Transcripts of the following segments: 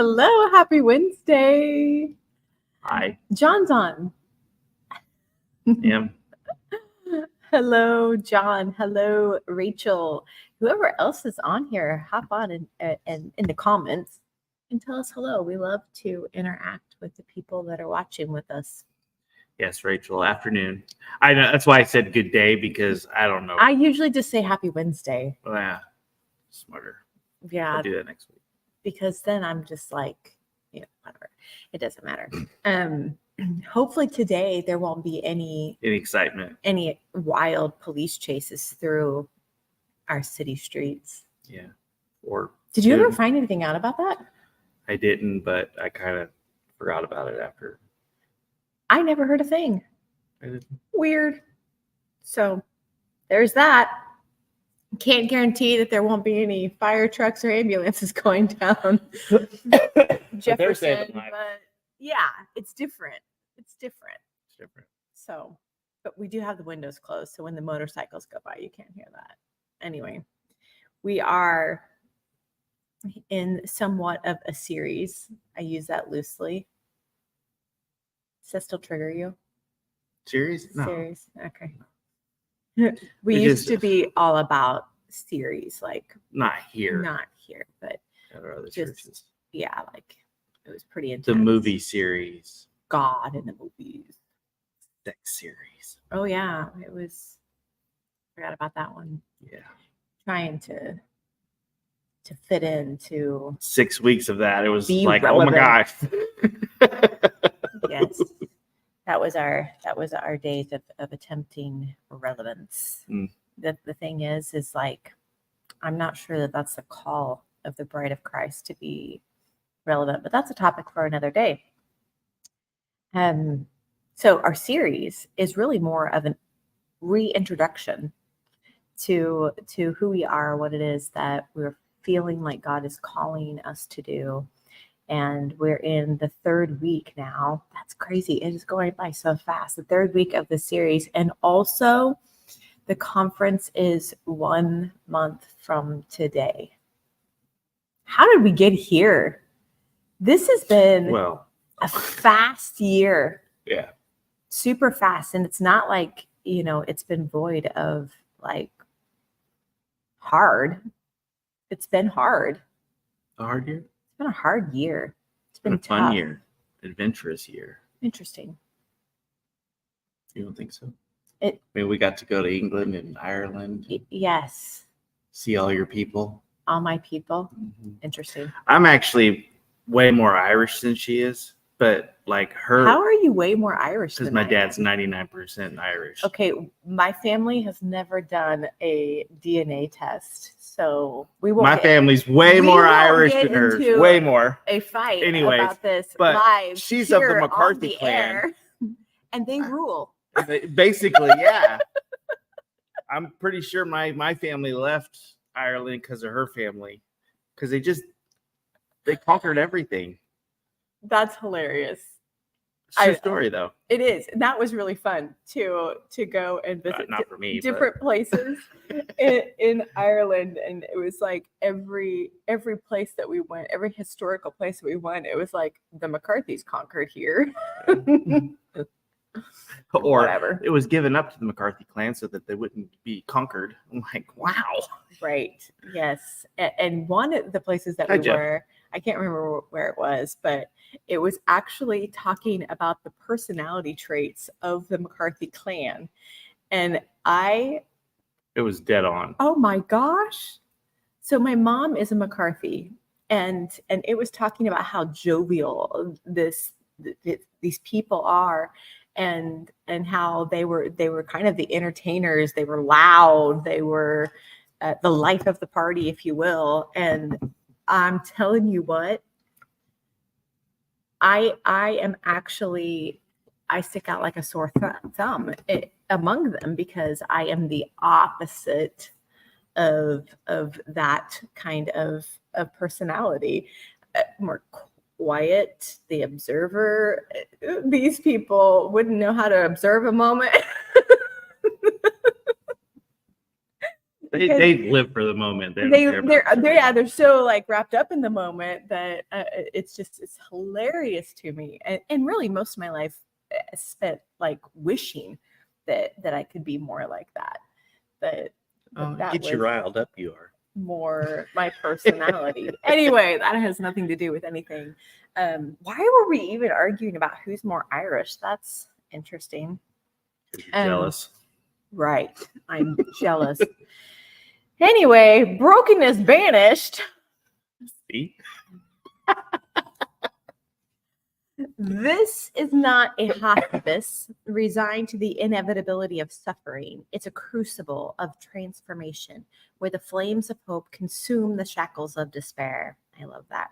Hello, happy Wednesday. Hi. John's on. Yeah. Hello, John. Hello, Rachel. Whoever else is on here, hop on and in the comments and tell us hello. We love to interact with the people that are watching with us. Yes, Rachel. Afternoon. I know that's why I said good day, because I don't know. I usually just say happy Wednesday. Yeah, smarter. Yeah, I'll do that next week. because then I'm just like, whatever. It doesn't matter. Hopefully today there won't be any excitement, any wild police chases through our city streets. Yeah. Or did you ever find anything out about that? I didn't, but I kind of forgot about it after. I never heard a thing. I didn't. Weird. So there's that. Can't guarantee that there won't be any fire trucks or ambulances going down Jefferson, but yeah, it's different. It's different. So, but we do have the windows closed, so when the motorcycles go by, you can't hear that. Anyway, we are in somewhat of a series. I use that loosely. Does that still trigger you? Series? No. Series. Okay. We used to be all about series, like not here, but at our other just churches. Yeah, like it was pretty intense. The movie series, God in the movies, sex series. Oh yeah, it was. Forgot about that one. Yeah, trying to fit into 6 weeks of that. It was like relevant. Oh my gosh. Yes. That was our days of attempting relevance. The thing is like, I'm not sure that that's the call of the bride of Christ to be relevant, but that's a topic for another day. So our series is really more of an reintroduction to who we are, what it is that we're feeling like God is calling us to do. And we're in the third week now. That's crazy. It is going by so fast. The third week of the series. And also the conference is 1 month from today. How did we get here? This has been a fast year. Yeah. Super fast. And it's not like, it's been void of like hard. It's been hard. A hard year? It's been a hard year. It's been a tough. Fun year. Adventurous year. Interesting. You don't think so? I mean, we got to go to England and Ireland. Yes. See all your people. All my people. Mm-hmm. Interesting. I'm actually way more Irish than she is, but like her. How are you way more Irish? Because my dad's 99% Irish. Okay, my family has never done a DNA test, so we won't. My family's way more Irish than hers. Way more. A fight about this but live. She's of the McCarthy clan, and they rule. Basically, yeah. I'm pretty sure my family left Ireland because of her family, because they conquered everything. That's hilarious. It's a true story, though. It is. And that was really fun to go and visit not for me, different places in Ireland. And it was like every place that we went, every historical place that we went, it was like the McCarthys conquered here. Or whatever. It was given up to the McCarthy clan so that they wouldn't be conquered. I'm like, wow. Right. Yes. And one of the places that we were, I can't remember where it was, but it was actually talking about the personality traits of the McCarthy clan. And it was dead on. Oh my gosh. So my mom is a McCarthy, and it was talking about how jovial these people are, and how they were kind of the entertainers. They were loud. They were the life of the party, if you will. And I'm telling you what, I am actually, I stick out like a sore thumb among them, because I am the opposite of that kind of personality. More quiet, the observer. These people wouldn't know how to observe a moment. They live for the moment. They're so like wrapped up in the moment that it's hilarious to me. And really, most of my life I spent like wishing that I could be more like that. That get you riled up. You are more my personality. Anyway, that has nothing to do with anything. Why were we even arguing about who's more Irish? That's interesting. Jealous. Right. I'm jealous. Anyway, brokenness banished. See? This is not a hospice resigned to the inevitability of suffering. It's a crucible of transformation where the flames of hope consume the shackles of despair. I love that.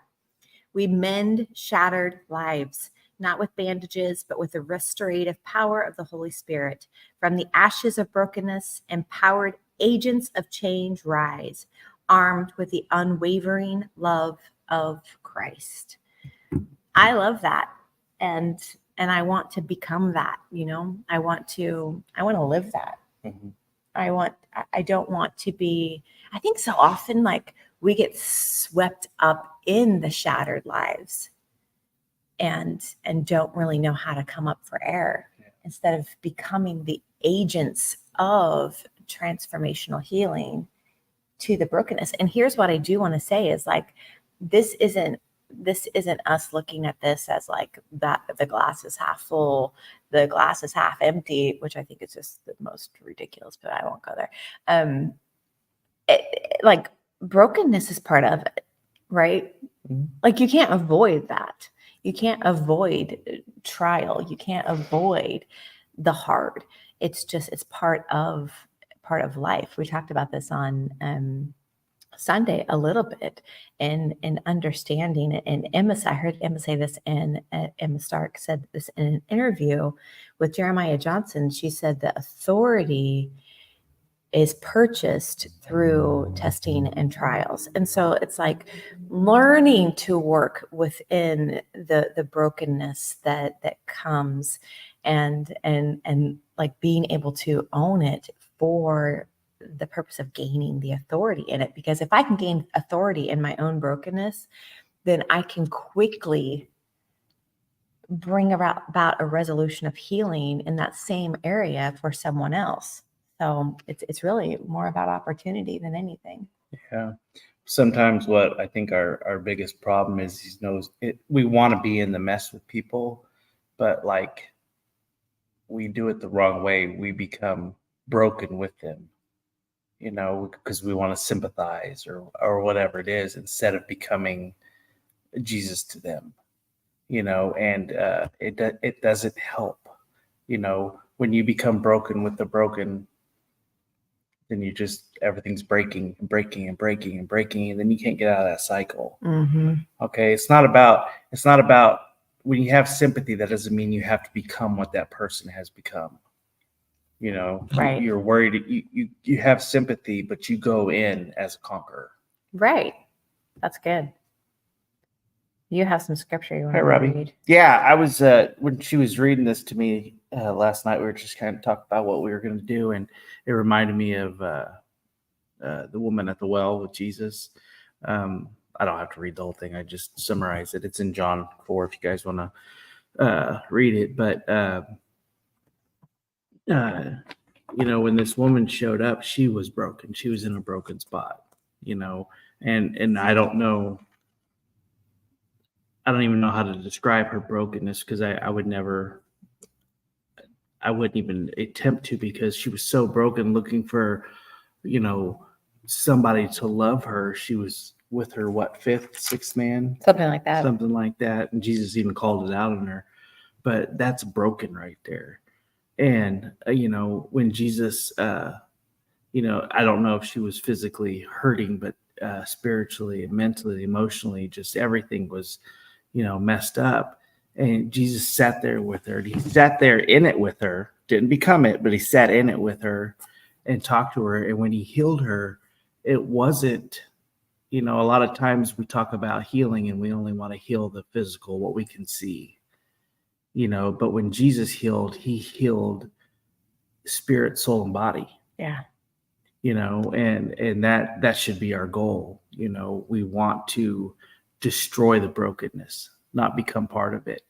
We mend shattered lives, not with bandages, but with the restorative power of the Holy Spirit. From the ashes of brokenness, empowered agents of change rise, armed with the unwavering love of Christ. I love that. And I want to become that, I want to live that. Mm-hmm. I don't want to be, I think so often like we get swept up in the shattered lives and don't really know how to come up for air instead of becoming the agents of transformational healing to the brokenness. And here's what I do want to say is like, this isn't us looking at this as like that the glass is half full, the glass is half empty, which I think is just the most ridiculous, but I won't go there. Like brokenness is part of it, right? Mm-hmm. Like you can't avoid that. You can't avoid trial. You can't avoid the hard. It's part of life. We talked about this on Sunday a little bit and understanding it. And I heard Emma say this, and Emma Stark said this in an interview with Jeremiah Johnson. She said that authority is purchased through testing and trials. And so it's like learning to work within the brokenness that comes and like being able to own it for the purpose of gaining the authority in it. Because if I can gain authority in my own brokenness, then I can quickly bring about a resolution of healing in that same area for someone else. So it's really more about opportunity than anything. Yeah. Sometimes what I think our biggest problem is, we want to be in the mess with people, but like we do it the wrong way. We become broken with them, because we want to sympathize or whatever it is, instead of becoming Jesus to them, and it doesn't help, when you become broken with the broken, then everything's breaking and breaking and breaking and breaking, and then you can't get out of that cycle. Mm-hmm. Okay. It's not about when you have sympathy, that doesn't mean you have to become what that person has become. Right. You're worried, you have sympathy, but you go in as a conqueror. Right. That's good. You have some scripture you want to read. Yeah, I was when she was reading this to me last night, we were just kind of talking about what we were going to do, and it reminded me of the woman at the well with Jesus. I don't have to read the whole thing. I just summarize it. It's in John 4 if you guys want to read it. But when this woman showed up, she was broken. She was in a broken spot. And I don't know. I don't even know how to describe her brokenness, because I wouldn't even attempt to, because she was so broken, looking for, somebody to love her. She was with her, fifth, sixth man? Something like that. And Jesus even called it out on her. But that's broken right there. And, when Jesus, I don't know if she was physically hurting, but spiritually and mentally, emotionally, just everything was messed up. And Jesus sat there with her. He sat there in it with her, didn't become it, but he sat in it with her and talked to her. And when he healed her, it wasn't, a lot of times we talk about healing and we only want to heal the physical, what we can see, but when Jesus healed, he healed spirit, soul, and body. Yeah. and that should be our goal. We want to destroy the brokenness, not become part of it.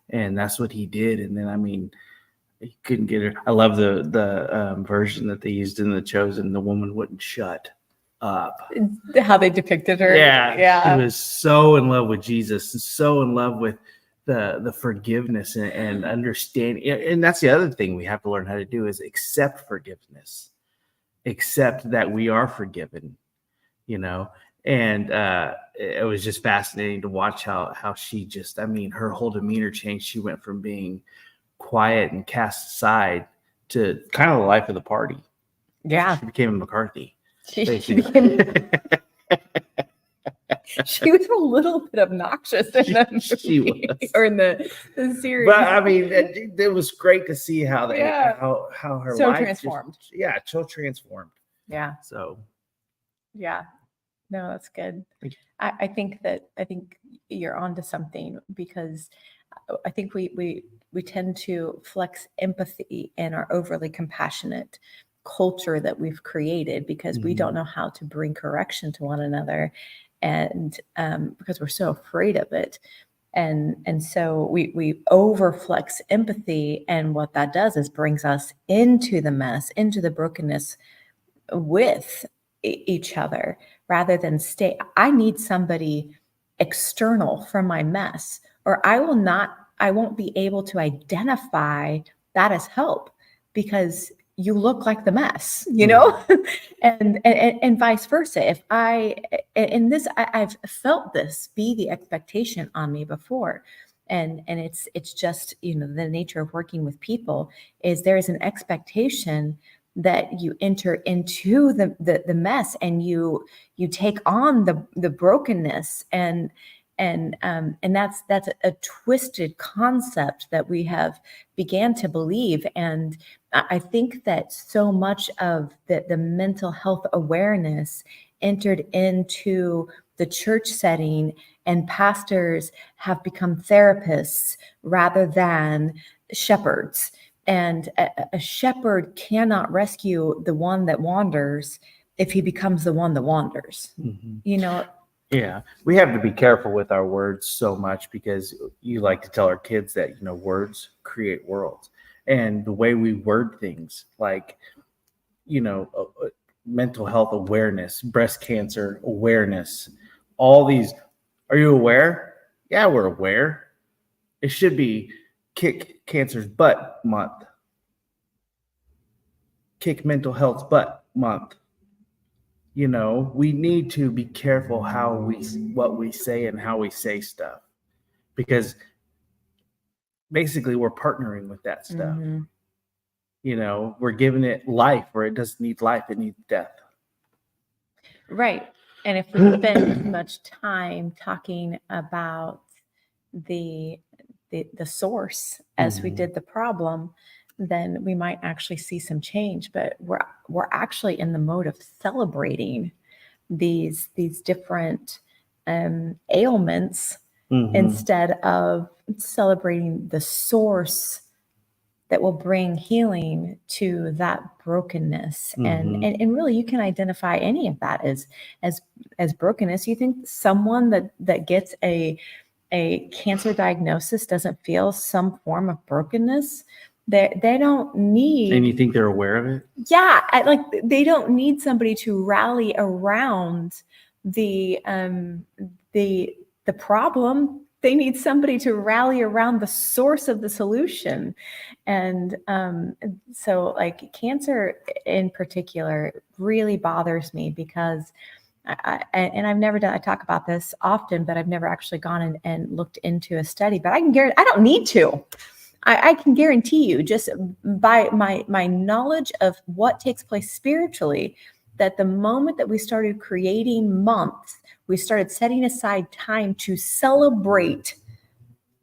And that's what he did. And then, he couldn't get her. I love the version that they used in The Chosen. The woman wouldn't shut up. How they depicted her. Yeah. She was so in love with Jesus and so in love with the forgiveness and understanding. And that's the other thing we have to learn how to do is accept forgiveness, accept that we are forgiven, and it was just fascinating to watch how she just, her whole demeanor changed. She went from being quiet and cast aside to kind of the life of the party. Yeah. She became a McCarthy. She became... She was a little bit obnoxious in the movie, she was. Or in the series. But it was great to see how how her so life transformed. So transformed. Yeah. So. Yeah. No, that's good. I think you're onto something, because I think we tend to flex empathy in our overly compassionate culture that we've created, because we don't know how to bring correction to one another, and because we're so afraid of it, and so we overflex empathy, and what that does is brings us into the mess, into the brokenness with each other, rather than I need somebody external from my mess, or I won't be able to identify that as help, because you look like the mess, and vice versa. If I've felt this be the expectation on me before. And it's just, the nature of working with people is there is an expectation that you enter into the mess, and you take on the brokenness, and that's a twisted concept that we have began to believe. And I think that so much of the mental health awareness entered into the church setting, and pastors have become therapists rather than shepherds. And a shepherd cannot rescue the one that wanders if he becomes the one that wanders. Yeah, we have to be careful with our words so much, because you like to tell our kids that, words create worlds. And the way we word things, like, mental health awareness, breast cancer awareness, all these, are you aware? Yeah, we're aware. It should be Kick Cancer's Butt Month. Kick Mental Health's Butt Month. We need to be careful what we say and how we say stuff, because basically we're partnering with that stuff. We're giving it life where it doesn't need life, it needs death. Right. And if we spend much time talking about the source as we did the problem, then we might actually see some change. But we're actually in the mode of celebrating these different ailments instead of celebrating the source that will bring healing to that brokenness. And really, you can identify any of that as brokenness. You think someone that gets a cancer diagnosis doesn't feel some form of brokenness? They don't need. And you think they're aware of it? Yeah, they don't need somebody to rally around the problem. They need somebody to rally around the source of the solution. And so cancer in particular really bothers me, because I talk about this often, but I've never actually gone and looked into a study, but I don't need to. I can guarantee you, just by my knowledge of what takes place spiritually, that the moment that we started creating months, we started setting aside time to celebrate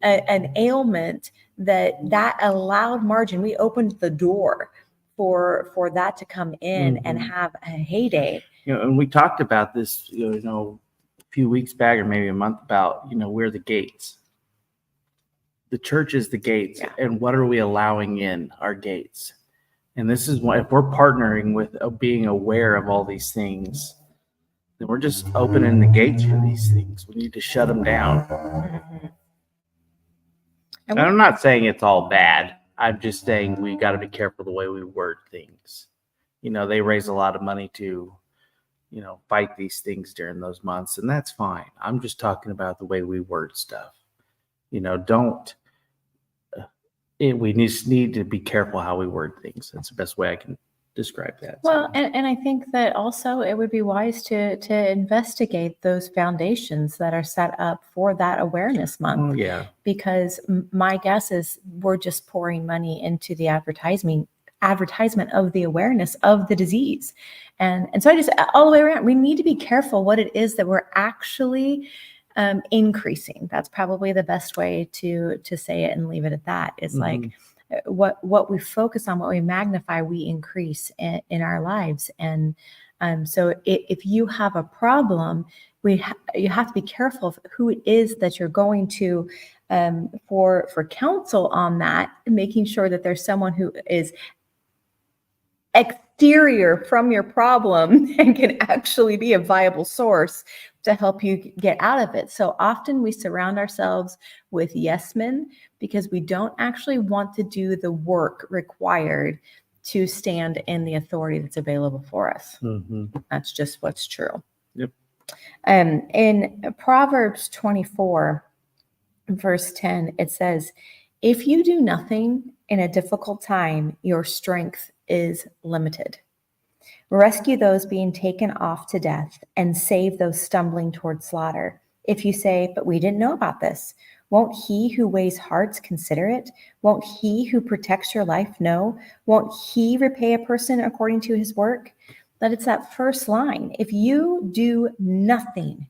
an ailment that allowed margin. We opened the door for that to come in and have a heyday. And we talked about this, a few weeks back, or maybe a month, about, we're the gates. The church is the gates. Yeah. And what are we allowing in our gates? And this is why, if we're partnering with being aware of all these things, then we're just opening the gates for these things. We need to shut them down. Mhm. And I'm not saying it's all bad. I'm just saying we got to be careful the way we word things. You know, they raise a lot of money to, you know, fight these things during those months, and that's fine. I'm just talking about the way we word stuff. You know, we just need to be careful how we word things. That's the best way I can describe that. Well, and I think that also it would be wise to investigate those foundations that are set up for that awareness month. Oh, yeah. Because my guess is we're just pouring money into the advertisement of the awareness of the disease. And so I just, all the way around, we need to be careful what it is that we're actually increasing. That's probably the best way to say it and leave it at that. Is like what we focus on, what we magnify, we increase in our lives. And so if you have a problem, you have to be careful of who it is that you're going to for counsel on that, making sure that there's someone who is exterior from your problem and can actually be a viable source to help you get out of it. So often we surround ourselves with yes men because we don't actually want to do the work required to stand in the authority that's available for us. That's just what's true. Yep. In Proverbs 24, verse 10, it says, "If you do nothing in a difficult time, your strength is limited. Rescue those being taken off to death and save those stumbling toward slaughter. If you say, but we didn't know about this, won't he who weighs hearts consider it? Won't he who protects your life know? Won't he repay a person according to his work?" But it's that first line. If you do nothing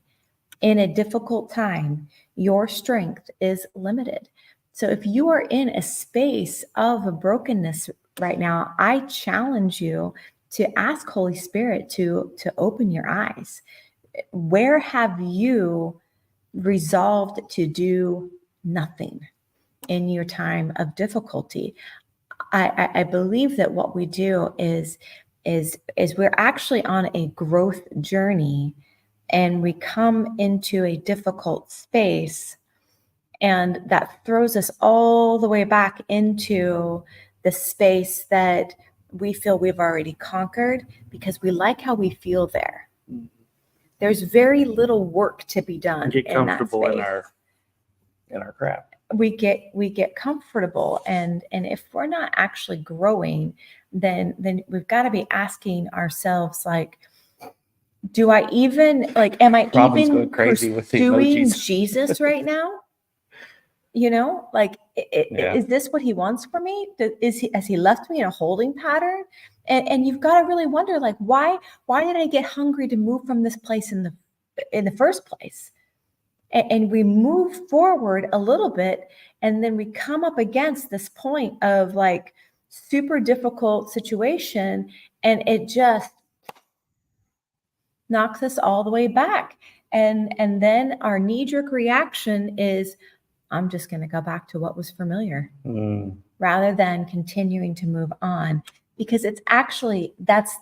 in a difficult time, your strength is limited. So if you are in a space of brokenness right now, I challenge you to ask Holy Spirit to open your eyes. Where have you resolved to do nothing in your time of difficulty? I believe that what we do is we're actually on a growth journey, and we come into a difficult space, and that throws us all the way back into the space that we feel we've already conquered because we like how we feel there. There's very little work to be done. Get comfortable in our crap. We get comfortable, and if we're not actually growing, then we've got to be asking ourselves, like, do I even, like, am I Robin's even going crazy with the pursuing emojis. Jesus right now? You know, like, is this what he wants for me? Has he left me in a holding pattern? And you've got to really wonder, like, why did I get hungry to move from this place in the first place? And we move forward a little bit, and then we come up against this point of, like, super difficult situation, and it just knocks us all the way back. And then our knee-jerk reaction is, I'm just going to go back to what was familiar, rather than continuing to move on, because it's actually that's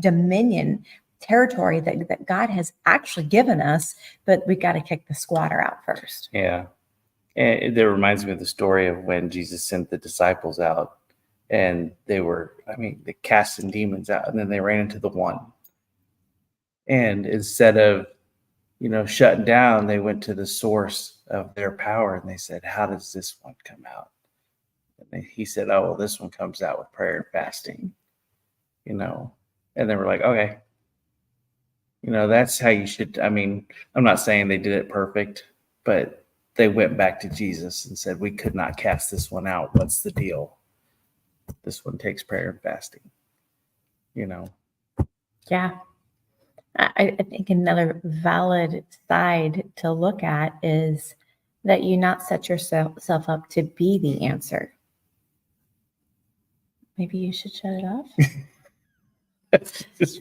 dominion territory that God has actually given us, but we got to kick the squatter out first. Yeah. And that reminds me of the story of when Jesus sent the disciples out, and they casting demons out, and then they ran into the one. And instead of, shutting down, they went to the source of their power, and they said, how does this one come out? And he said, oh, well, this one comes out with prayer and fasting, and they were like, okay, that's how you should. I mean, I'm not saying they did it perfect, but they went back to Jesus and said, we could not cast this one out. What's the deal? This one takes prayer and fasting, Yeah. I think another valid side to look at is that you not set yourself up to be the answer. Maybe you should shut it off.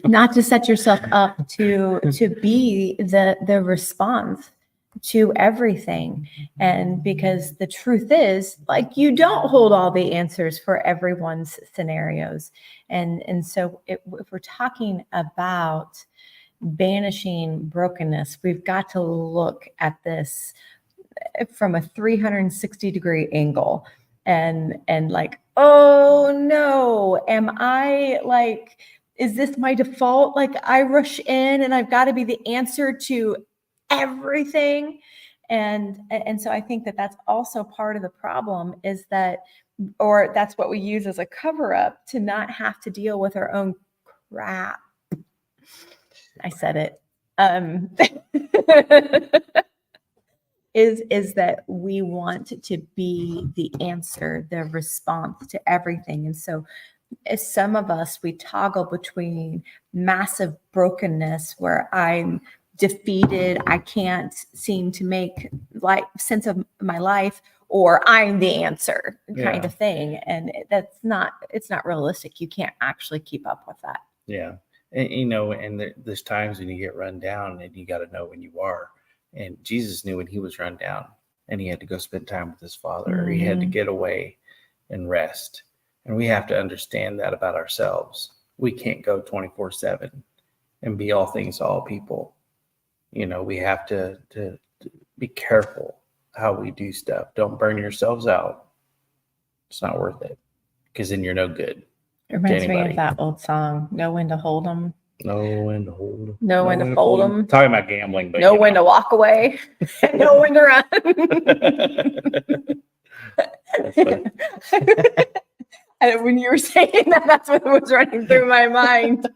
Not to set yourself up to be the response, to everything. And because the truth is, like, you don't hold all the answers for everyone's scenarios. And so if we're talking about banishing brokenness, we've got to look at this from a 360-degree angle, and like, oh no, am I like, is this my default? Like, I rush in and I've got to be the answer to everything. And so I think that that's also part of the problem, is that, or that's what we use as a cover up to not have to deal with our own crap. I said it. Is that we want to be the answer, the response to everything. And so as some of us, we toggle between massive brokenness where I'm defeated, I can't seem to make sense of my life, or I'm the answer kind of thing. And it's not realistic. You can't actually keep up with that. Yeah. And there's times when you get run down, and you got to know when you are. And Jesus knew when he was run down, and he had to go spend time with his Father, or he had to get away and rest. And we have to understand that about ourselves. We can't go 24/7 and be all things to all people. We have to be careful how we do stuff. Don't burn yourselves out. It's not worth it, because then you're no good. It reminds me of that old song, Know When to Hold 'Em. Know when to hold them. Know when to fold them. Talking about gambling, but know when to walk away. And know when to run. And when you were saying that, that's what was running through my mind.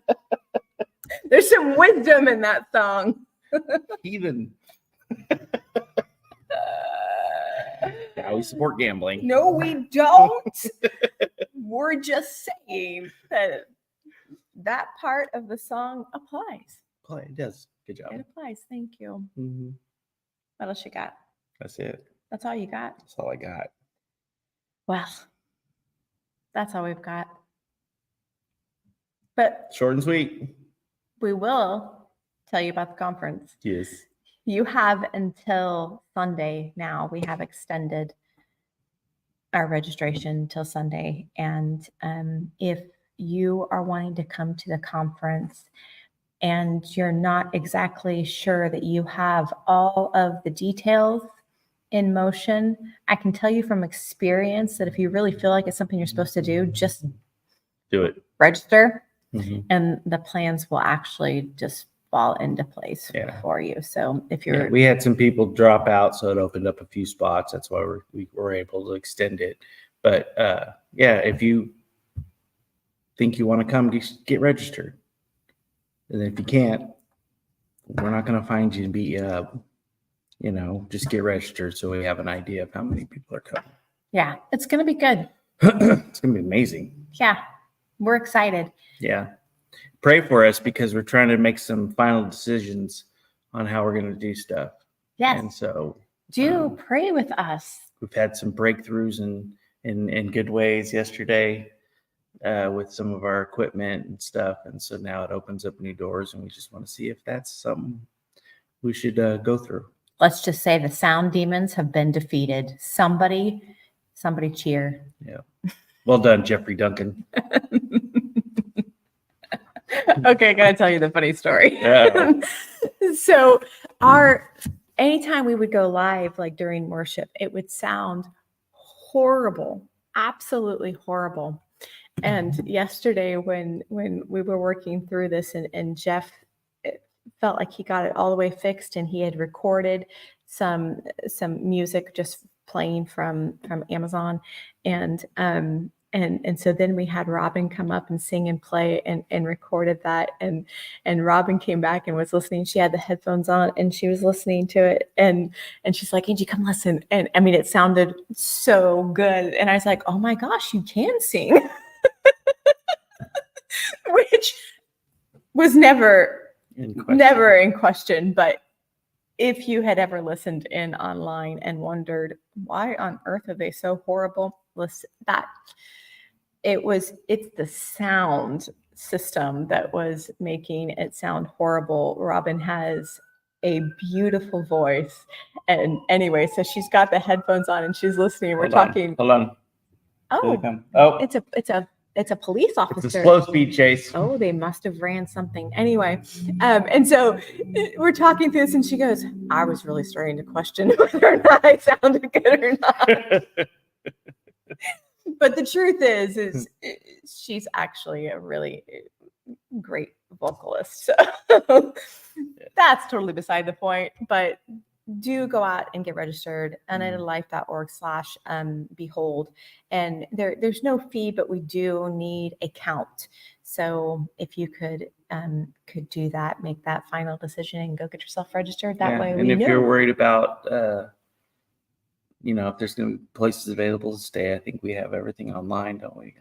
There's some wisdom in that song. Heathen. Yeah, we support gambling. No, we don't. We're just saying that part of the song applies. It does. Good job. It applies. Thank you. Mm-hmm. What else you got? That's it. That's all you got? That's all I got. Well, that's all we've got. But short and sweet. We will tell you about the conference. Yes. You have until Sunday now. We have extended our registration till Sunday. And if you are wanting to come to the conference and you're not exactly sure that you have all of the details in motion, I can tell you from experience that if you really feel like it's something you're supposed to do, just do it. Register, and the plans will actually just fall into place for you. So if you're, we had some people drop out, so it opened up a few spots. That's why we were able to extend it. But if you think you want to come, get registered. And if you can't, we're not going to find you and beat you up. Just get registered so we have an idea of how many people are coming. Yeah, it's going to be good. It's going to be amazing. Yeah, we're excited. Yeah. Pray for us because we're trying to make some final decisions on how we're going to do stuff. Yes. And so pray with us. We've had some breakthroughs in good ways yesterday with some of our equipment and stuff. And so now it opens up new doors, and we just want to see if that's something we should go through. Let's just say the sound demons have been defeated. Somebody cheer. Yeah. Well done, Jeffrey Duncan. Okay, I gotta tell you the funny story. Yeah. So anytime we would go live, like during worship, it would sound horrible, absolutely horrible. And yesterday when we were working through this and Jeff felt like he got it all the way fixed, and he had recorded some music just playing from Amazon, and so then we had Robin come up and sing and play and recorded that, and Robin came back and was listening. She had the headphones on and she was listening to it, and she's like, Angie, come listen. And I mean, it sounded so good, and I was like, oh my gosh, you can sing. Which was never in question. But if you had ever listened in online and wondered why on earth are they so horrible, listen, it's the sound system that was making it sound horrible. Robin has a beautiful voice. And anyway, so she's got the headphones on and she's listening. We're Hold on, talking. Hold on. Oh, Oh, it's a police officer. it's a slow speed chase. Oh, they must have ran something. Anyway, and so we're talking through this, and she goes, I was really starting to question whether or not I sounded good or not. But the truth is she's actually a really great vocalist. So that's totally beside the point. But do go out and get registered, uneditedlife.org/behold. And there's no fee, but we do need a count. So if you could do that, make that final decision and go get yourself registered. That way we And if know. you're worried about, if there's going to be places available to stay, I think we have everything online, don't we?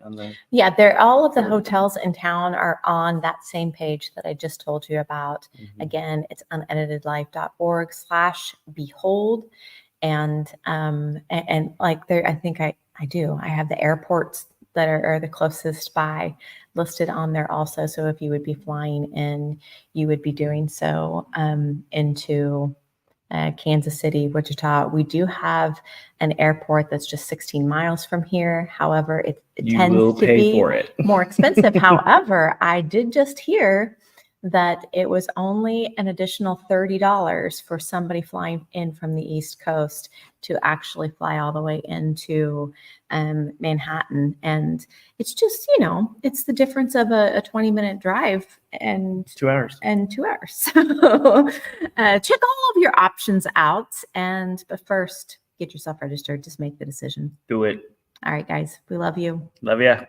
Yeah, all of the hotels in town are on that same page that I just told you about. Mm-hmm. Again, it's uneditedlife.org/behold. And like there, I think I do. I have the airports that are the closest by listed on there also. So if you would be flying in, you would be doing so into Kansas City, Wichita. We do have an airport that's just 16 miles from here. However, it tends to be more expensive. However, I did just hear that it was only an additional $30 for somebody flying in from the East Coast to actually fly all the way into Manhattan. And it's just, it's the difference of a 20-minute drive and 2 hours. So check all of your options out. But first, get yourself registered. Just make the decision. Do it. All right, guys. We love you. Love ya.